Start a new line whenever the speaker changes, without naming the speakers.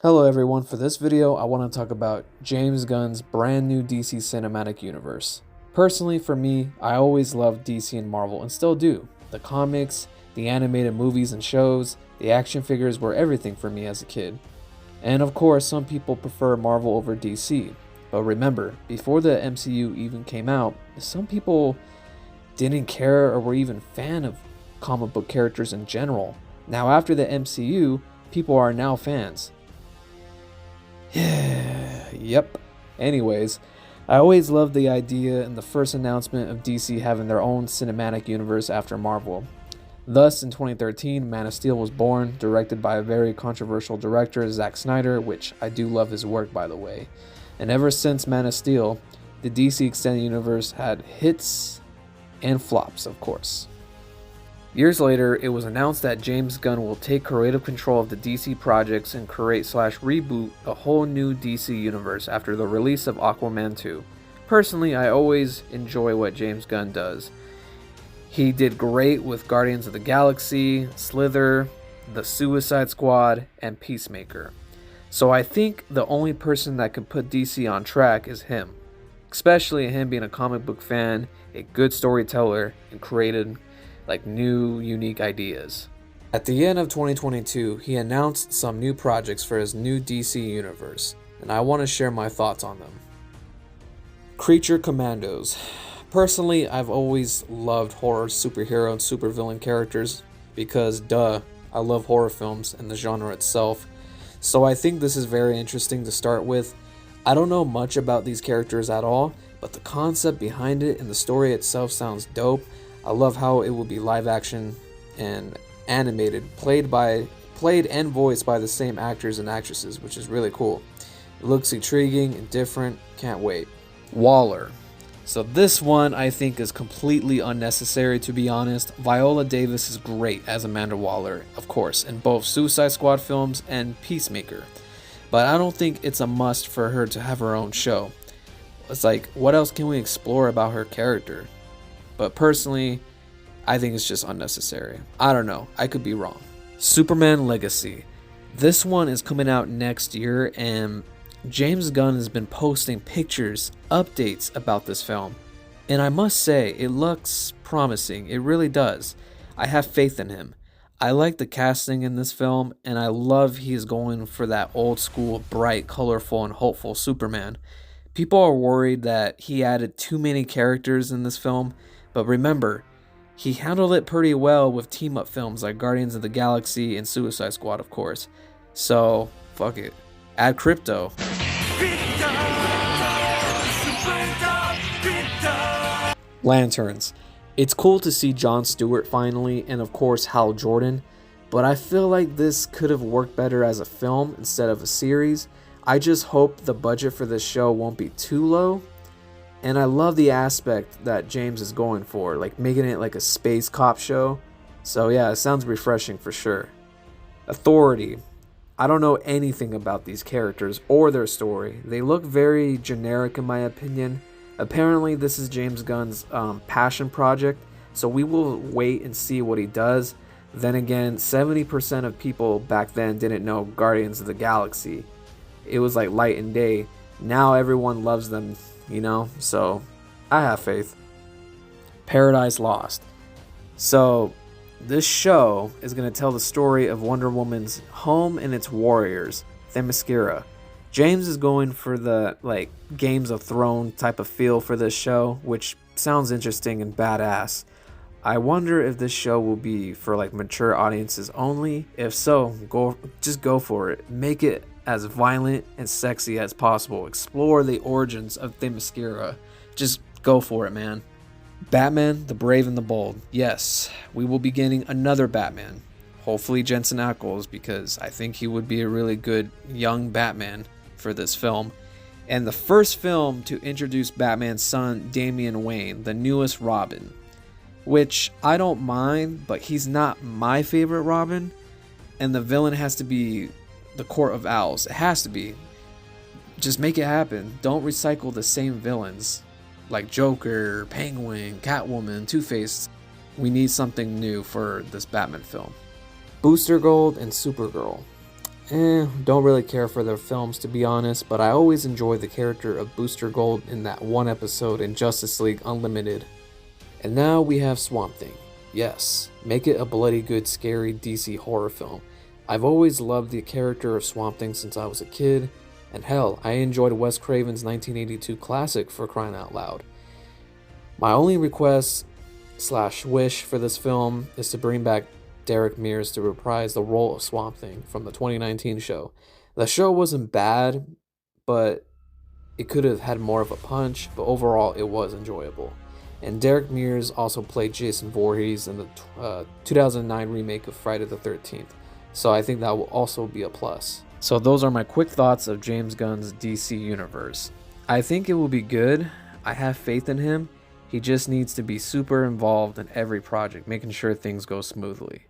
Hello everyone, for this video I want to talk about James Gunn's brand new DC cinematic universe. Personally for me, I always loved DC and Marvel and still do. The comics, the animated movies and shows, the action figures were everything for me as a kid. And of course some people prefer Marvel over DC, but remember, before the MCU even came out, some people didn't care or were even fan of comic book characters in general. Now after the MCU, people are now fans. Yep. Anyways, I always loved the idea and the first announcement of DC having their own cinematic universe after Marvel. Thus, in 2013, Man of Steel was born, directed by a very controversial director, Zack Snyder, which I do love his work by the way. And ever since Man of Steel, the DC Extended Universe had hits and flops, of course. Years later, it was announced that James Gunn will take creative control of the DC projects and create/reboot a whole new DC universe after the release of Aquaman 2. Personally, I always enjoy what James Gunn does. He did great with Guardians of the Galaxy, Slither, The Suicide Squad, and Peacemaker. So I think the only person that could put DC on track is him. Especially him being a comic book fan, a good storyteller, and created new unique ideas. At the end of 2022, he announced some new projects for his new DC universe, and I want to share my thoughts on them. Creature Commandos. Personally, I've always loved horror superhero and supervillain characters because I love horror films and the genre itself. So I think this is very interesting to start with. I don't know much about these characters at all, but the concept behind it and the story itself sounds dope. I love how it will be live action and animated, played and voiced by the same actors and actresses, which is really cool. It looks intriguing and different, can't wait. Waller. So this one I think is completely unnecessary, to be honest. Viola Davis is great as Amanda Waller, of course, in both Suicide Squad films and Peacemaker. But I don't think it's a must for her to have her own show. It's like, what else can we explore about her character? But personally, I think it's just unnecessary. I don't know, I could be wrong. Superman Legacy. This one is coming out next year, and James Gunn has been posting pictures, updates about this film. And I must say, it looks promising, it really does. I have faith in him. I like the casting in this film, and I love he's going for that old school, bright, colorful, and hopeful Superman. People are worried that he added too many characters in this film, but remember, he handled it pretty well with team-up films like Guardians of the Galaxy and Suicide Squad, of course. So, fuck it. Add Crypto. Lanterns. It's cool to see Jon Stewart finally, and of course Hal Jordan, but I feel like this could have worked better as a film instead of a series. I just hope the budget for this show won't be too low. And I love the aspect that James is going for, like making it like a space cop show. So yeah, it sounds refreshing for sure. Authority. I don't know anything about these characters or their story. They look very generic in my opinion. Apparently this is James Gunn's passion project, so we will wait and see what he does. Then again, 70% of people back then didn't know Guardians of the Galaxy. It was like light and day. Now everyone loves them, so I have faith. Paradise Lost. So this show is going to tell the story of Wonder Woman's home and its warriors, Themyscira. James is going for the Games of Thrones type of feel for this show, which sounds interesting and badass. I wonder if this show will be for mature audiences only. If so, just go for it. Make it as violent and sexy as possible. Explore the origins of Themyscira. Just go for it, man. Batman, the Brave and the Bold. Yes, we will be getting another Batman. Hopefully Jensen Ackles, because I think he would be a really good young Batman for this film. And the first film to introduce Batman's son, Damian Wayne, the newest Robin. Which I don't mind, but he's not my favorite Robin. And the villain has to be the Court of Owls. It has to be. Just make it happen. Don't recycle the same villains like Joker, Penguin, Catwoman, Two-Face. We need something new for this Batman film. Booster Gold and Supergirl. Don't really care for their films to be honest, but I always enjoy the character of Booster Gold in that one episode in Justice League Unlimited. And now we have Swamp Thing. Yes, make it a bloody good scary DC horror film. I've always loved the character of Swamp Thing since I was a kid, and hell, I enjoyed Wes Craven's 1982 classic for crying out loud. My only request slash wish for this film is to bring back Derek Mears to reprise the role of Swamp Thing from the 2019 show. The show wasn't bad, but it could have had more of a punch, but overall it was enjoyable. And Derek Mears also played Jason Voorhees in the 2009 remake of Friday the 13th, so I think that will also be a plus. So those are my quick thoughts of James Gunn's DC universe. I think it will be good. I have faith in him. He just needs to be super involved in every project, making sure things go smoothly.